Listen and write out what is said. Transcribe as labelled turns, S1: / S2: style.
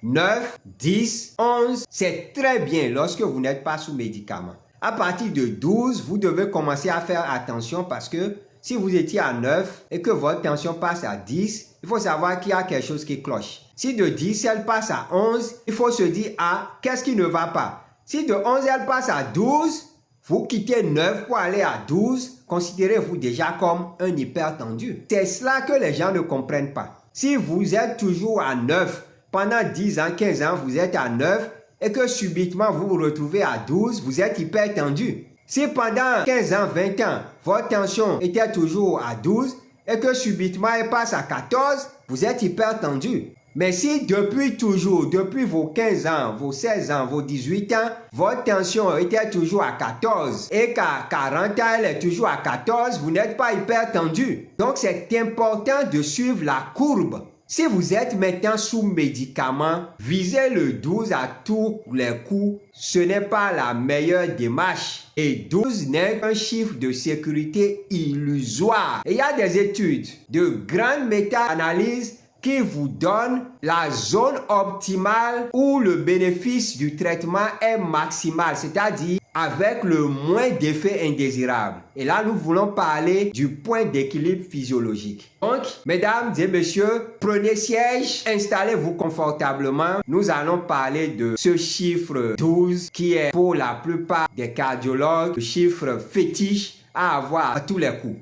S1: 9, 10, 11, c'est très bien lorsque vous n'êtes pas sous médicament. À partir de 12, vous devez commencer à faire attention parce que si vous étiez à 9 et que votre tension passe à 10, il faut savoir qu'il y a quelque chose qui cloche. Si de 10, elle passe à 11, il faut se dire, ah, qu'est-ce qui ne va pas? Si de 11, elle passe à 12, vous quittez 9 pour aller à 12, considérez-vous déjà comme un hypertendu. C'est cela que les gens ne comprennent pas. Si vous êtes toujours à 9, pendant 10 ans, 15 ans, vous êtes à 9 et que subitement vous vous retrouvez à 12, vous êtes hypertendu. Si pendant 15 ans, 20 ans, votre tension était toujours à 12 et que subitement elle passe à 14, vous êtes hypertendu. Mais si depuis toujours, depuis vos 15 ans, vos 16 ans, vos 18 ans, votre tension était toujours à 14 et qu'à 40 ans, elle est toujours à 14, vous n'êtes pas hypertendu. Donc c'est important de suivre la courbe. Si vous êtes maintenant sous médicament, visez le 12 à tous les coups. Ce n'est pas la meilleure démarche. Et 12 n'est qu'un chiffre de sécurité illusoire. Et il y a des études de grandes méta-analyses qui vous donnent la zone optimale où le bénéfice du traitement est maximal, c'est-à-dire avec le moins d'effets indésirables. Et là, nous voulons parler du point d'équilibre physiologique. Donc, mesdames et messieurs, prenez siège, installez-vous confortablement. Nous allons parler de ce chiffre 12 qui est pour la plupart des cardiologues le chiffre fétiche à avoir à tous les coups.